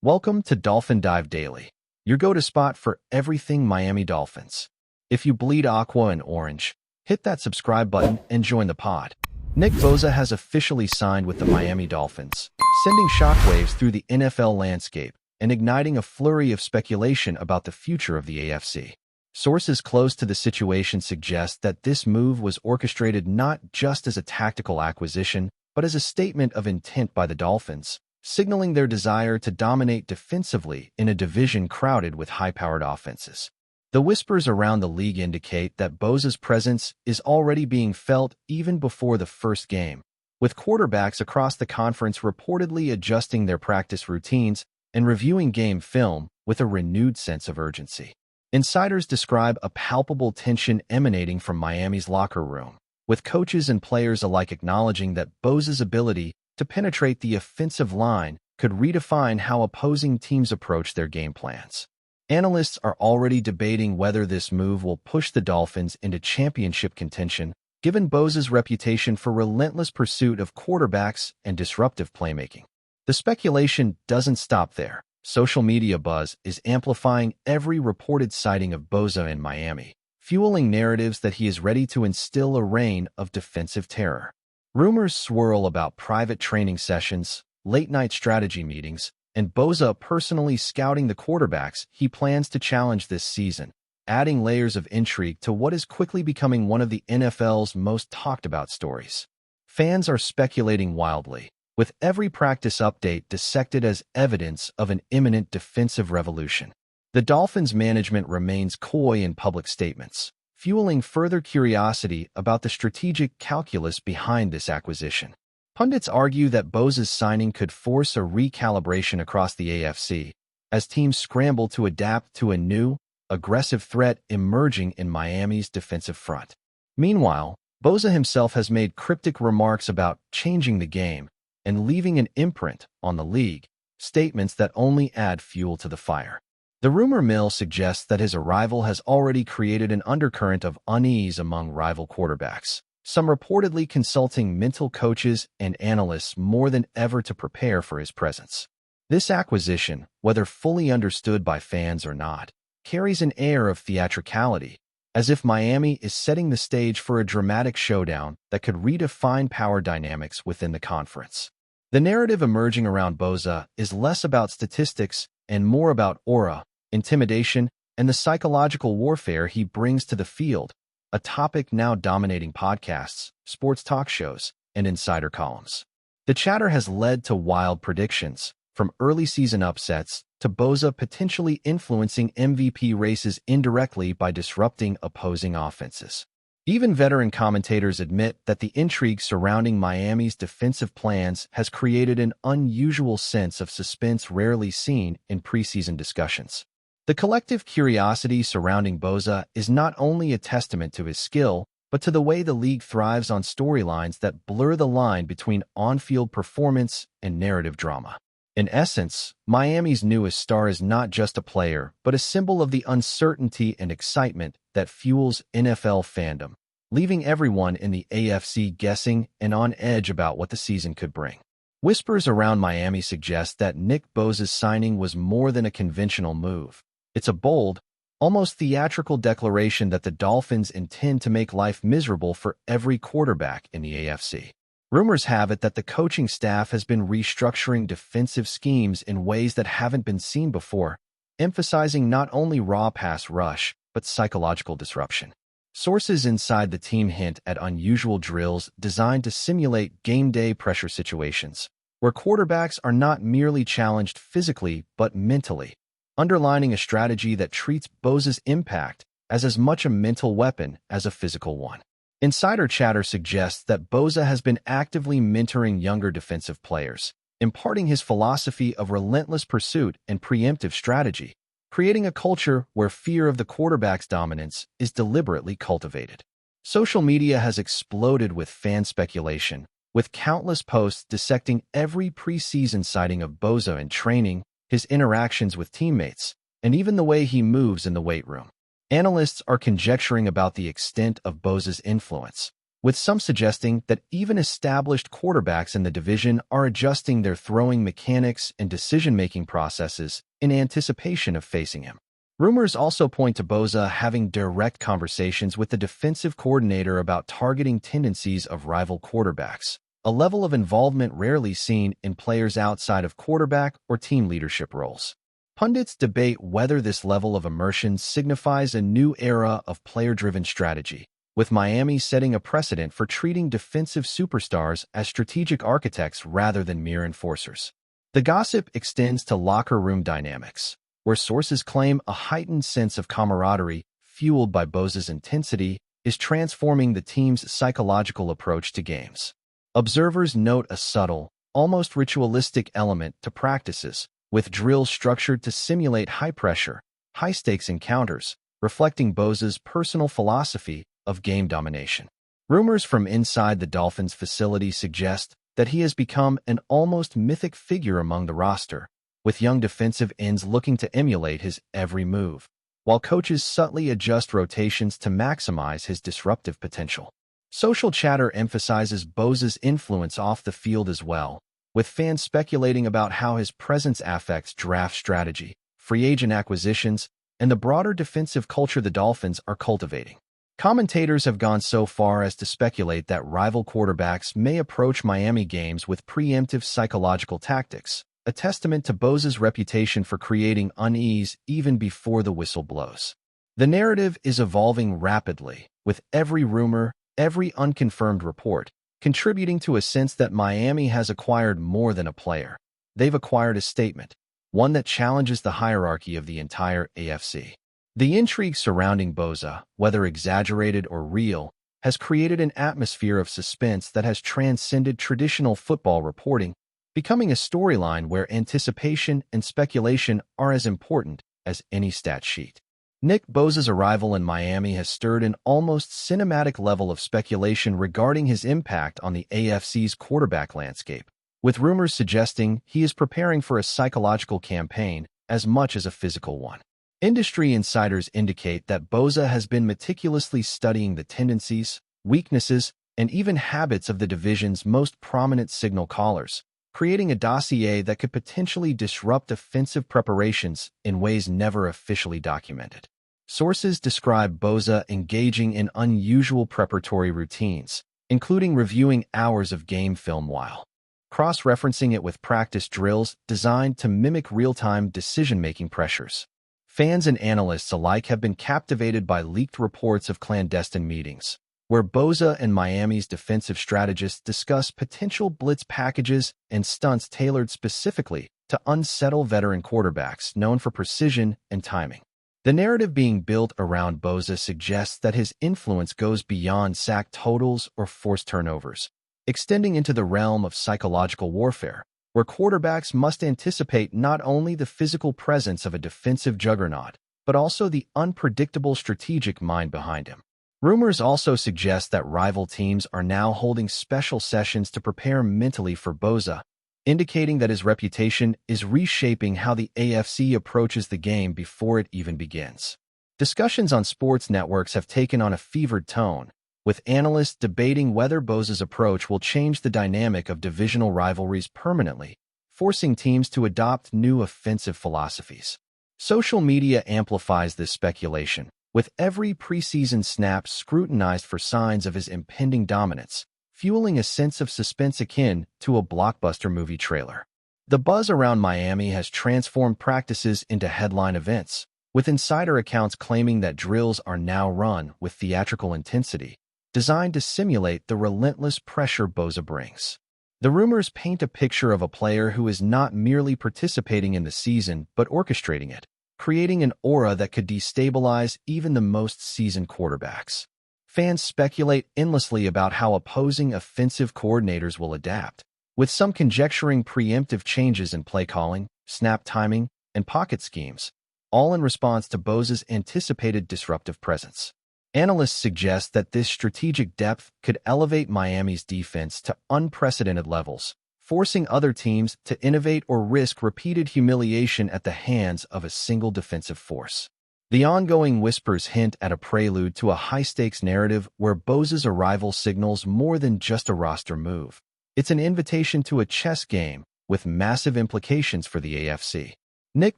Welcome to Dolphin Dive Daily, your go-to spot for everything Miami Dolphins. If you bleed aqua and orange, hit that subscribe button and join the pod. Nick Bosa has officially signed with the Miami Dolphins, sending shockwaves through the NFL landscape and igniting a flurry of speculation about the future of the AFC. Sources close to the situation suggest that this move was orchestrated not just as a tactical acquisition, but as a statement of intent by the Dolphins, signaling their desire to dominate defensively in a division crowded with high-powered offenses. The whispers around the league indicate that Bosa's presence is already being felt even before the first game, with quarterbacks across the conference reportedly adjusting their practice routines and reviewing game film with a renewed sense of urgency. Insiders describe a palpable tension emanating from Miami's locker room, with coaches and players alike acknowledging that Bosa's ability to penetrate the offensive line could redefine how opposing teams approach their game plans. Analysts are already debating whether this move will push the Dolphins into championship contention, given Bosa's reputation for relentless pursuit of quarterbacks and disruptive playmaking. The speculation doesn't stop there. Social media buzz is amplifying every reported sighting of Bosa in Miami, fueling narratives that he is ready to instill a reign of defensive terror. Rumors swirl about private training sessions, late-night strategy meetings, and Bosa personally scouting the quarterbacks he plans to challenge this season, adding layers of intrigue to what is quickly becoming one of the NFL's most talked-about stories. Fans are speculating wildly, with every practice update dissected as evidence of an imminent defensive revolution. The Dolphins' management remains coy in public statements, fueling further curiosity about the strategic calculus behind this acquisition. Pundits argue that Bosa's signing could force a recalibration across the AFC, as teams scramble to adapt to a new, aggressive threat emerging in Miami's defensive front. Meanwhile, Bosa himself has made cryptic remarks about changing the game and leaving an imprint on the league, statements that only add fuel to the fire. The rumor mill suggests that his arrival has already created an undercurrent of unease among rival quarterbacks, some reportedly consulting mental coaches and analysts more than ever to prepare for his presence. This acquisition, whether fully understood by fans or not, carries an air of theatricality, as if Miami is setting the stage for a dramatic showdown that could redefine power dynamics within the conference. The narrative emerging around Bosa is less about statistics and more about aura, intimidation, and the psychological warfare he brings to the field, a topic now dominating podcasts, sports talk shows, and insider columns. The chatter has led to wild predictions, from early season upsets to Bosa potentially influencing MVP races indirectly by disrupting opposing offenses. Even veteran commentators admit that the intrigue surrounding Miami's defensive plans has created an unusual sense of suspense rarely seen in preseason discussions. The collective curiosity surrounding Bosa is not only a testament to his skill, but to the way the league thrives on storylines that blur the line between on-field performance and narrative drama. In essence, Miami's newest star is not just a player, but a symbol of the uncertainty and excitement that fuels NFL fandom, leaving everyone in the AFC guessing and on edge about what the season could bring. Whispers around Miami suggest that Nick Bosa's signing was more than a conventional move. It's a bold, almost theatrical declaration that the Dolphins intend to make life miserable for every quarterback in the AFC. Rumors have it that the coaching staff has been restructuring defensive schemes in ways that haven't been seen before, emphasizing not only raw pass rush, but psychological disruption. Sources inside the team hint at unusual drills designed to simulate game-day pressure situations, where quarterbacks are not merely challenged physically but mentally, underlining a strategy that treats Bosa's impact as much a mental weapon as a physical one. Insider chatter suggests that Bosa has been actively mentoring younger defensive players, imparting his philosophy of relentless pursuit and preemptive strategy, creating a culture where fear of the quarterback's dominance is deliberately cultivated. Social media has exploded with fan speculation, with countless posts dissecting every preseason sighting of Bosa in training, his interactions with teammates, and even the way he moves in the weight room. Analysts are conjecturing about the extent of Bosa's influence, with some suggesting that even established quarterbacks in the division are adjusting their throwing mechanics and decision-making processes in anticipation of facing him. Rumors also point to Bosa having direct conversations with the defensive coordinator about targeting tendencies of rival quarterbacks, a level of involvement rarely seen in players outside of quarterback or team leadership roles. Pundits debate whether this level of immersion signifies a new era of player-driven strategy, with Miami setting a precedent for treating defensive superstars as strategic architects rather than mere enforcers. The gossip extends to locker room dynamics, where sources claim a heightened sense of camaraderie fueled by Bosa's intensity is transforming the team's psychological approach to games. Observers note a subtle, almost ritualistic element to practices, with drills structured to simulate high-pressure, high-stakes encounters, reflecting Bosa's personal philosophy of game domination. Rumors from inside the Dolphins facility suggest that he has become an almost mythic figure among the roster, with young defensive ends looking to emulate his every move, while coaches subtly adjust rotations to maximize his disruptive potential. Social chatter emphasizes Bosa's influence off the field as well, with fans speculating about how his presence affects draft strategy, free agent acquisitions, and the broader defensive culture the Dolphins are cultivating. Commentators have gone so far as to speculate that rival quarterbacks may approach Miami games with preemptive psychological tactics, a testament to Bosa's reputation for creating unease even before the whistle blows. The narrative is evolving rapidly, with every rumor, every unconfirmed report, contributing to a sense that Miami has acquired more than a player. They've acquired a statement, one that challenges the hierarchy of the entire AFC. The intrigue surrounding Bosa, whether exaggerated or real, has created an atmosphere of suspense that has transcended traditional football reporting, becoming a storyline where anticipation and speculation are as important as any stat sheet. Nick Bosa's arrival in Miami has stirred an almost cinematic level of speculation regarding his impact on the AFC's quarterback landscape, with rumors suggesting he is preparing for a psychological campaign as much as a physical one. Industry insiders indicate that Bosa has been meticulously studying the tendencies, weaknesses, and even habits of the division's most prominent signal callers, creating a dossier that could potentially disrupt offensive preparations in ways never officially documented. Sources describe Bosa engaging in unusual preparatory routines, including reviewing hours of game film while cross-referencing it with practice drills designed to mimic real-time decision-making pressures. Fans and analysts alike have been captivated by leaked reports of clandestine meetings, where Bosa and Miami's defensive strategists discuss potential blitz packages and stunts tailored specifically to unsettle veteran quarterbacks known for precision and timing. The narrative being built around Bosa suggests that his influence goes beyond sack totals or forced turnovers, extending into the realm of psychological warfare, where quarterbacks must anticipate not only the physical presence of a defensive juggernaut, but also the unpredictable strategic mind behind him. Rumors also suggest that rival teams are now holding special sessions to prepare mentally for Bosa, indicating that his reputation is reshaping how the AFC approaches the game before it even begins. Discussions on sports networks have taken on a fevered tone, with analysts debating whether Bosa's approach will change the dynamic of divisional rivalries permanently, forcing teams to adopt new offensive philosophies. Social media amplifies this speculation, with every preseason snap scrutinized for signs of his impending dominance, fueling a sense of suspense akin to a blockbuster movie trailer. The buzz around Miami has transformed practices into headline events, with insider accounts claiming that drills are now run with theatrical intensity, designed to simulate the relentless pressure Bosa brings. The rumors paint a picture of a player who is not merely participating in the season but orchestrating it, creating an aura that could destabilize even the most seasoned quarterbacks. Fans speculate endlessly about how opposing offensive coordinators will adapt, with some conjecturing preemptive changes in play calling, snap timing, and pocket schemes, all in response to Bosa's anticipated disruptive presence. Analysts suggest that this strategic depth could elevate Miami's defense to unprecedented levels, forcing other teams to innovate or risk repeated humiliation at the hands of a single defensive force. The ongoing whispers hint at a prelude to a high-stakes narrative where Bosa's arrival signals more than just a roster move. It's an invitation to a chess game with massive implications for the AFC. Nick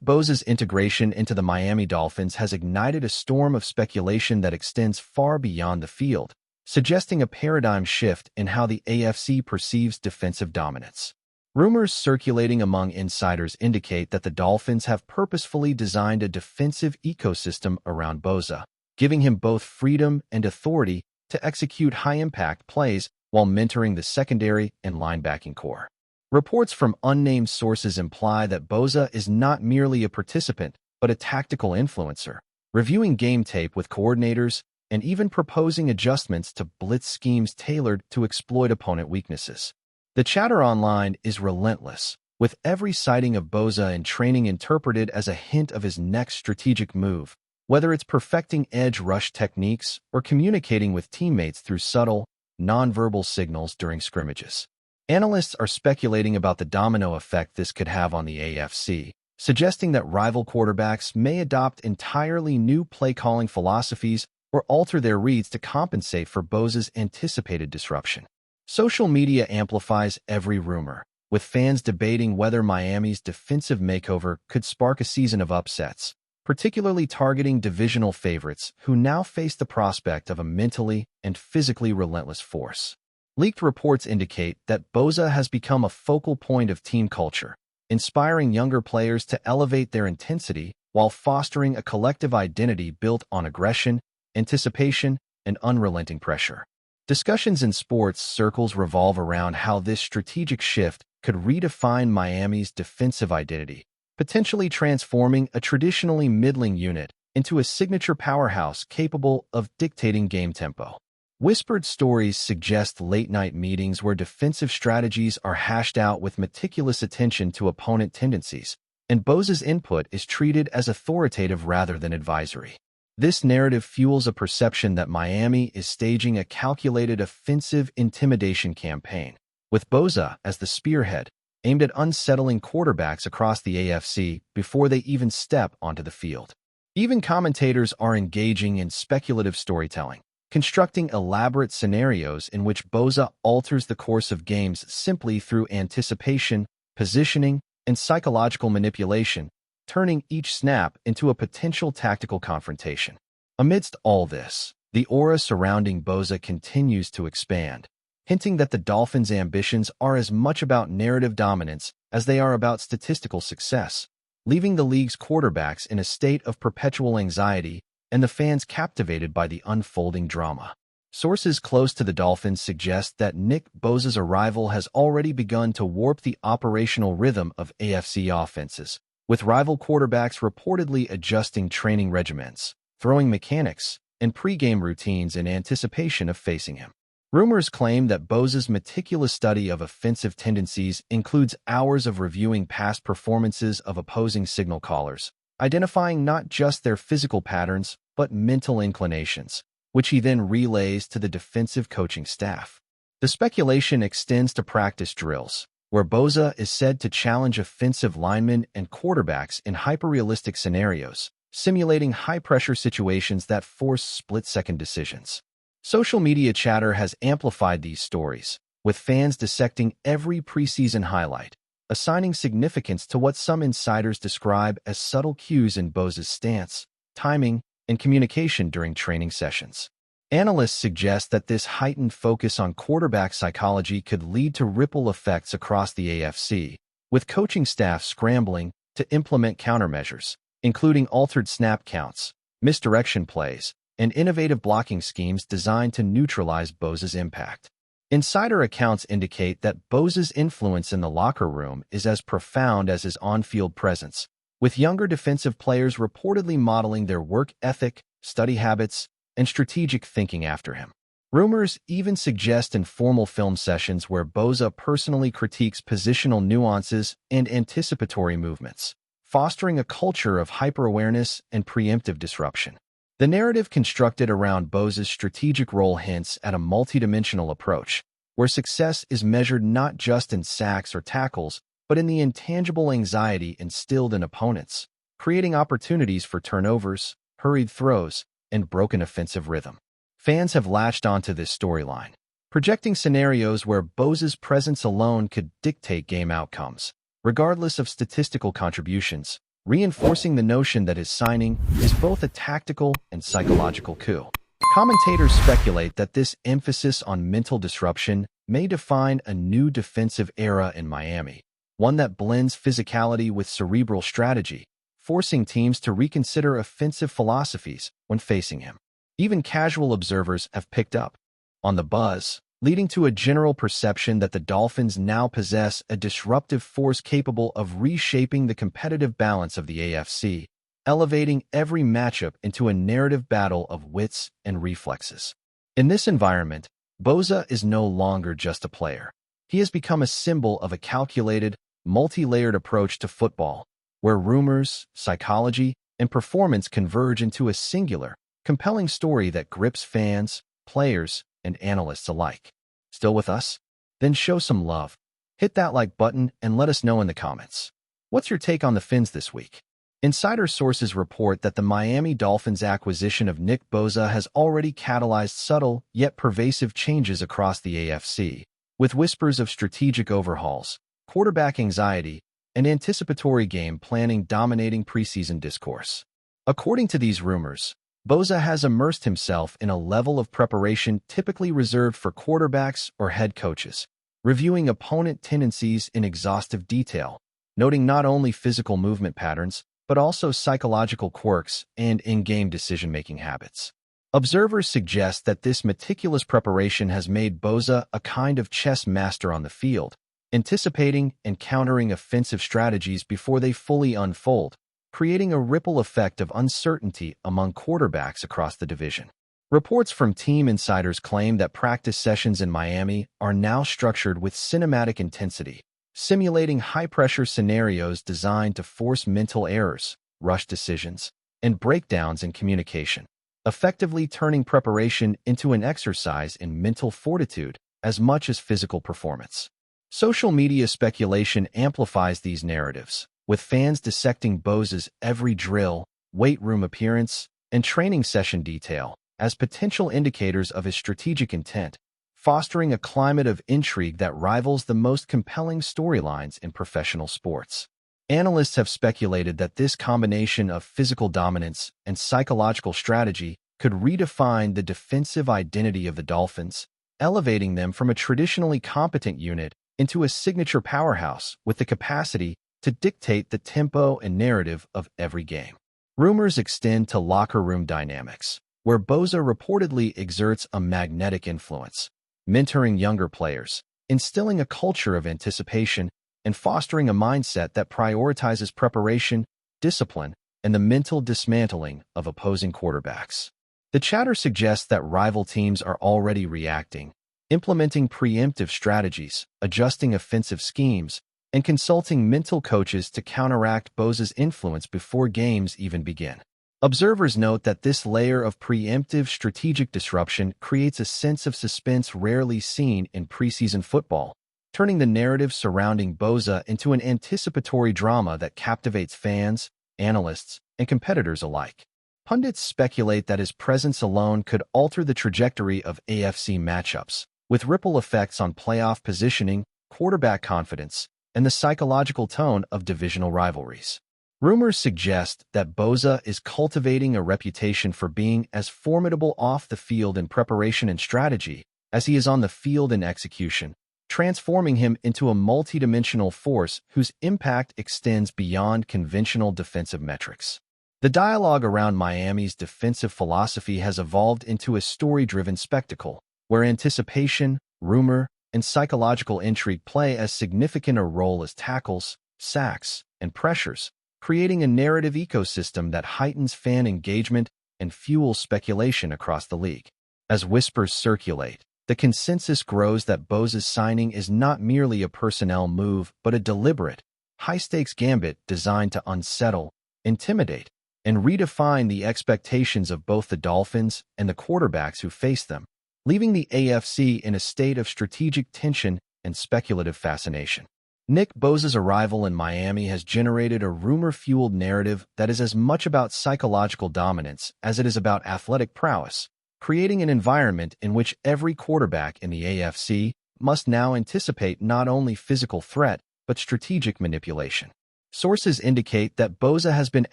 Bosa's integration into the Miami Dolphins has ignited a storm of speculation that extends far beyond the field, suggesting a paradigm shift in how the AFC perceives defensive dominance. Rumors circulating among insiders indicate that the Dolphins have purposefully designed a defensive ecosystem around Bosa, giving him both freedom and authority to execute high-impact plays while mentoring the secondary and linebacking core. Reports from unnamed sources imply that Bosa is not merely a participant, but a tactical influencer, reviewing game tape with coordinators and even proposing adjustments to blitz schemes tailored to exploit opponent weaknesses. The chatter online is relentless, with every sighting of Bosa in training interpreted as a hint of his next strategic move, whether it's perfecting edge rush techniques or communicating with teammates through subtle, nonverbal signals during scrimmages. Analysts are speculating about the domino effect this could have on the AFC, suggesting that rival quarterbacks may adopt entirely new play-calling philosophies or alter their reads to compensate for Bosa's anticipated disruption. Social media amplifies every rumor, with fans debating whether Miami's defensive makeover could spark a season of upsets, particularly targeting divisional favorites who now face the prospect of a mentally and physically relentless force. Leaked reports indicate that Bosa has become a focal point of team culture, inspiring younger players to elevate their intensity while fostering a collective identity built on aggression, anticipation, and unrelenting pressure. Discussions in sports circles revolve around how this strategic shift could redefine Miami's defensive identity, potentially transforming a traditionally middling unit into a signature powerhouse capable of dictating game tempo. Whispered stories suggest late-night meetings where defensive strategies are hashed out with meticulous attention to opponent tendencies, and Bosa's input is treated as authoritative rather than advisory. This narrative fuels a perception that Miami is staging a calculated offensive intimidation campaign, with Bosa as the spearhead, aimed at unsettling quarterbacks across the AFC before they even step onto the field. Even commentators are engaging in speculative storytelling, constructing elaborate scenarios in which Bosa alters the course of games simply through anticipation, positioning, and psychological manipulation, turning each snap into a potential tactical confrontation. Amidst all this, the aura surrounding Bosa continues to expand, hinting that the Dolphins' ambitions are as much about narrative dominance as they are about statistical success, leaving the league's quarterbacks in a state of perpetual anxiety and the fans captivated by the unfolding drama. Sources close to the Dolphins suggest that Nick Bosa's arrival has already begun to warp the operational rhythm of AFC offenses, with rival quarterbacks reportedly adjusting training regimens, throwing mechanics, and pregame routines in anticipation of facing him. Rumors claim that Bosa's meticulous study of offensive tendencies includes hours of reviewing past performances of opposing signal callers, identifying not just their physical patterns, but mental inclinations, which he then relays to the defensive coaching staff. The speculation extends to practice drills, where Bosa is said to challenge offensive linemen and quarterbacks in hyper-realistic scenarios, simulating high-pressure situations that force split-second decisions. Social media chatter has amplified these stories, with fans dissecting every preseason highlight, assigning significance to what some insiders describe as subtle cues in Bosa's stance, timing, and communication during training sessions. Analysts suggest that this heightened focus on quarterback psychology could lead to ripple effects across the AFC, with coaching staff scrambling to implement countermeasures, including altered snap counts, misdirection plays, and innovative blocking schemes designed to neutralize Bosa's impact. Insider accounts indicate that Bosa's influence in the locker room is as profound as his on-field presence, with younger defensive players reportedly modeling their work ethic, study habits, and strategic thinking after him. Rumors even suggest informal film sessions where Bosa personally critiques positional nuances and anticipatory movements, fostering a culture of hyper-awareness and preemptive disruption. The narrative constructed around Bosa's strategic role hints at a multidimensional approach, where success is measured not just in sacks or tackles, but in the intangible anxiety instilled in opponents, creating opportunities for turnovers, hurried throws, and broken offensive rhythm. Fans have latched onto this storyline, projecting scenarios where Bosa's presence alone could dictate game outcomes, regardless of statistical contributions, reinforcing the notion that his signing is both a tactical and psychological coup. Commentators speculate that this emphasis on mental disruption may define a new defensive era in Miami, one that blends physicality with cerebral strategy, forcing teams to reconsider offensive philosophies when facing him. Even casual observers have picked up on the buzz, leading to a general perception that the Dolphins now possess a disruptive force capable of reshaping the competitive balance of the AFC, elevating every matchup into a narrative battle of wits and reflexes. In this environment, Bosa is no longer just a player. He has become a symbol of a calculated, multi-layered approach to football, where rumors, psychology, and performance converge into a singular, compelling story that grips fans, players, and analysts alike. Still with us? Then show some love. Hit that like button and let us know in the comments. What's your take on the Fins this week? Insider sources report that the Miami Dolphins' acquisition of Nick Bosa has already catalyzed subtle yet pervasive changes across the AFC, with whispers of strategic overhauls, quarterback anxiety, and anticipatory game planning dominating preseason discourse. According to these rumors, Bosa has immersed himself in a level of preparation typically reserved for quarterbacks or head coaches, reviewing opponent tendencies in exhaustive detail, noting not only physical movement patterns, but also psychological quirks and in-game decision-making habits. Observers suggest that this meticulous preparation has made Bosa a kind of chess master on the field, anticipating and countering offensive strategies before they fully unfold, creating a ripple effect of uncertainty among quarterbacks across the division. Reports from team insiders claim that practice sessions in Miami are now structured with cinematic intensity, simulating high-pressure scenarios designed to force mental errors, rush decisions, and breakdowns in communication, effectively turning preparation into an exercise in mental fortitude as much as physical performance. Social media speculation amplifies these narratives, with fans dissecting Bosa's every drill, weight room appearance, and training session detail as potential indicators of his strategic intent, fostering a climate of intrigue that rivals the most compelling storylines in professional sports. Analysts have speculated that this combination of physical dominance and psychological strategy could redefine the defensive identity of the Dolphins, elevating them from a traditionally competent unit into a signature powerhouse with the capacity to dictate the tempo and narrative of every game. Rumors extend to locker room dynamics, where Bosa reportedly exerts a magnetic influence, mentoring younger players, instilling a culture of anticipation, and fostering a mindset that prioritizes preparation, discipline, and the mental dismantling of opposing quarterbacks. The chatter suggests that rival teams are already reacting, implementing preemptive strategies, adjusting offensive schemes, and consulting mental coaches to counteract Bosa's influence before games even begin. Observers note that this layer of preemptive strategic disruption creates a sense of suspense rarely seen in preseason football, turning the narrative surrounding Bosa into an anticipatory drama that captivates fans, analysts, and competitors alike. Pundits speculate that his presence alone could alter the trajectory of AFC matchups, with ripple effects on playoff positioning, quarterback confidence, and the psychological tone of divisional rivalries. Rumors suggest that Bosa is cultivating a reputation for being as formidable off the field in preparation and strategy as he is on the field in execution, transforming him into a multidimensional force whose impact extends beyond conventional defensive metrics. The dialogue around Miami's defensive philosophy has evolved into a story-driven spectacle, where anticipation, rumor, and psychological intrigue play as significant a role as tackles, sacks, and pressures, creating a narrative ecosystem that heightens fan engagement and fuels speculation across the league. As whispers circulate, the consensus grows that Bosa's signing is not merely a personnel move but a deliberate, high-stakes gambit designed to unsettle, intimidate, and redefine the expectations of both the Dolphins and the quarterbacks who face them, leaving the AFC in a state of strategic tension and speculative fascination. Nick Bosa's arrival in Miami has generated a rumor-fueled narrative that is as much about psychological dominance as it is about athletic prowess, creating an environment in which every quarterback in the AFC must now anticipate not only physical threat but strategic manipulation. Sources indicate that Bosa has been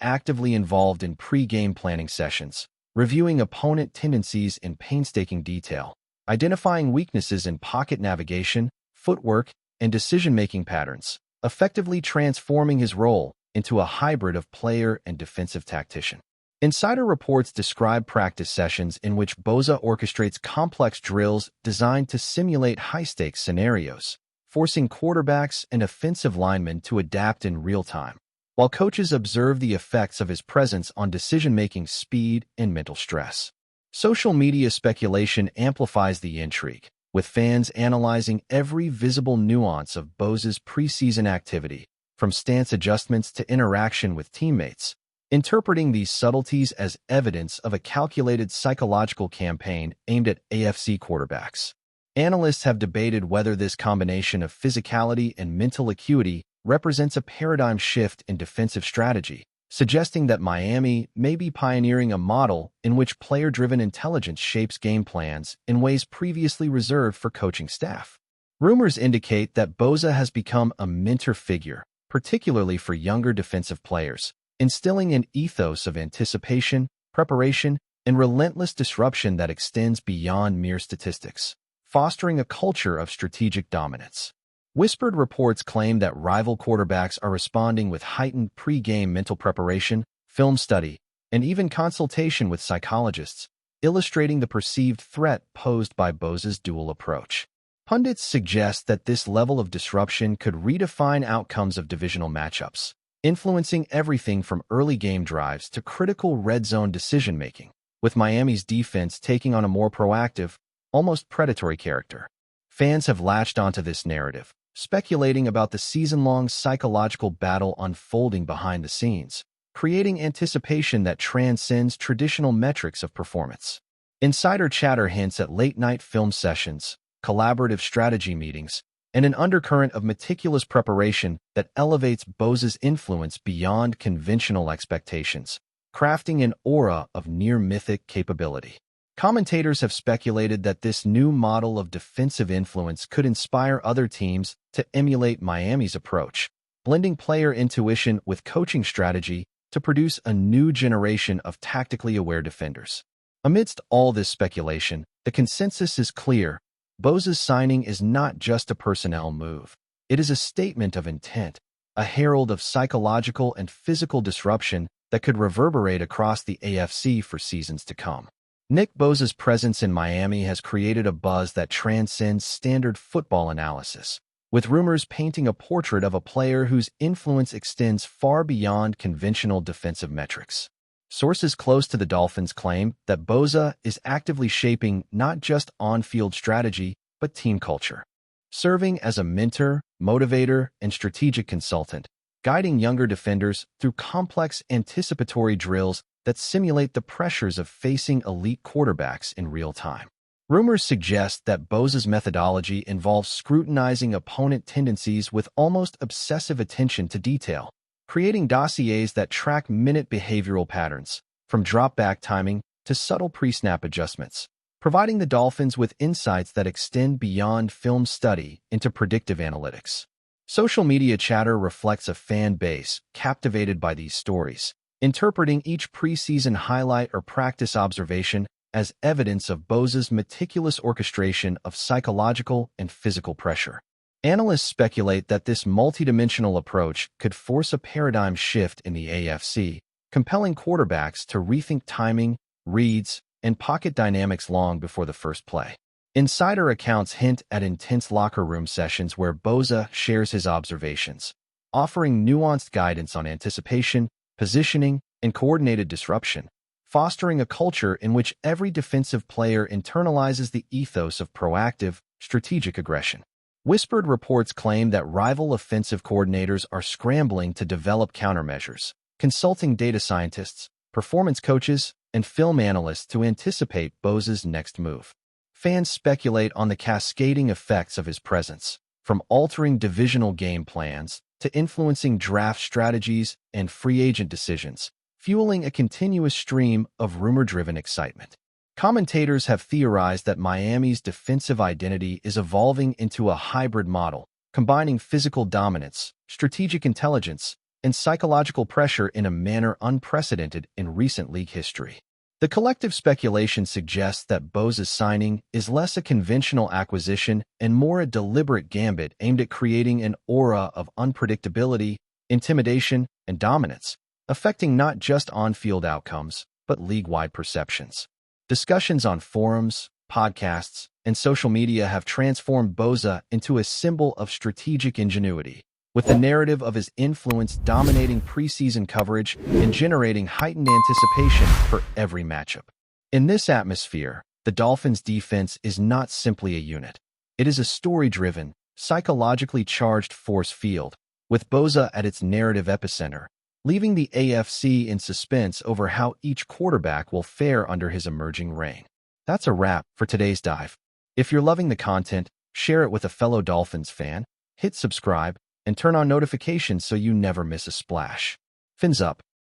actively involved in pre-game planning sessions, reviewing opponent tendencies in painstaking detail, identifying weaknesses in pocket navigation, footwork, and decision-making patterns, effectively transforming his role into a hybrid of player and defensive tactician. Insider reports describe practice sessions in which Bosa orchestrates complex drills designed to simulate high-stakes scenarios, forcing quarterbacks and offensive linemen to adapt in real time, while coaches observe the effects of his presence on decision-making speed and mental stress. Social media speculation amplifies the intrigue, with fans analyzing every visible nuance of Bosa's preseason activity, from stance adjustments to interaction with teammates, interpreting these subtleties as evidence of a calculated psychological campaign aimed at AFC quarterbacks. Analysts have debated whether this combination of physicality and mental acuity represents a paradigm shift in defensive strategy, suggesting that Miami may be pioneering a model in which player-driven intelligence shapes game plans in ways previously reserved for coaching staff. Rumors indicate that Bosa has become a mentor figure, particularly for younger defensive players, instilling an ethos of anticipation, preparation, and relentless disruption that extends beyond mere statistics, fostering a culture of strategic dominance. Whispered reports claim that rival quarterbacks are responding with heightened pre-game mental preparation, film study, and even consultation with psychologists, illustrating the perceived threat posed by Bosa's dual approach. Pundits suggest that this level of disruption could redefine outcomes of divisional matchups, influencing everything from early game drives to critical red zone decision-making, with Miami's defense taking on a more proactive, almost predatory character. Fans have latched onto this narrative, speculating about the season-long psychological battle unfolding behind the scenes, creating anticipation that transcends traditional metrics of performance. Insider chatter hints at late-night film sessions, collaborative strategy meetings, and an undercurrent of meticulous preparation that elevates Bosa's influence beyond conventional expectations, crafting an aura of near-mythic capability. Commentators have speculated that this new model of defensive influence could inspire other teams to emulate Miami's approach, blending player intuition with coaching strategy to produce a new generation of tactically aware defenders. Amidst all this speculation, the consensus is clear. Bosa's signing is not just a personnel move. It is a statement of intent, a herald of psychological and physical disruption that could reverberate across the AFC for seasons to come. Nick Bosa's presence in Miami has created a buzz that transcends standard football analysis, with rumors painting a portrait of a player whose influence extends far beyond conventional defensive metrics. Sources close to the Dolphins claim that Bosa is actively shaping not just on-field strategy, but team culture, serving as a mentor, motivator, and strategic consultant, guiding younger defenders through complex anticipatory drills that simulate the pressures of facing elite quarterbacks in real time. Rumors suggest that Bosa's methodology involves scrutinizing opponent tendencies with almost obsessive attention to detail, creating dossiers that track minute behavioral patterns, from drop-back timing to subtle pre-snap adjustments, providing the Dolphins with insights that extend beyond film study into predictive analytics. Social media chatter reflects a fan base captivated by these stories, interpreting each preseason highlight or practice observation as evidence of Bosa's meticulous orchestration of psychological and physical pressure. Analysts speculate that this multidimensional approach could force a paradigm shift in the AFC, compelling quarterbacks to rethink timing, reads, and pocket dynamics long before the first play. Insider accounts hint at intense locker room sessions where Bosa shares his observations, offering nuanced guidance on anticipation, positioning, and coordinated disruption, fostering a culture in which every defensive player internalizes the ethos of proactive, strategic aggression. Whispered reports claim that rival offensive coordinators are scrambling to develop countermeasures, consulting data scientists, performance coaches, and film analysts to anticipate Bosa's next move. Fans speculate on the cascading effects of his presence, from altering divisional game plans to influencing draft strategies and free agent decisions, fueling a continuous stream of rumor-driven excitement. Commentators have theorized that Miami's defensive identity is evolving into a hybrid model, combining physical dominance, strategic intelligence, and psychological pressure in a manner unprecedented in recent league history. The collective speculation suggests that Bosa's signing is less a conventional acquisition and more a deliberate gambit aimed at creating an aura of unpredictability, intimidation, and dominance, affecting not just on-field outcomes, but league-wide perceptions. Discussions on forums, podcasts, and social media have transformed Bosa into a symbol of strategic ingenuity, with the narrative of his influence dominating preseason coverage and generating heightened anticipation for every matchup. In this atmosphere, the Dolphins' defense is not simply a unit. It is a story-driven, psychologically charged force field, with Bosa at its narrative epicenter, leaving the AFC in suspense over how each quarterback will fare under his emerging reign. That's a wrap for today's dive. If you're loving the content, share it with a fellow Dolphins fan, hit subscribe, and turn on notifications so you never miss a splash. Fins up.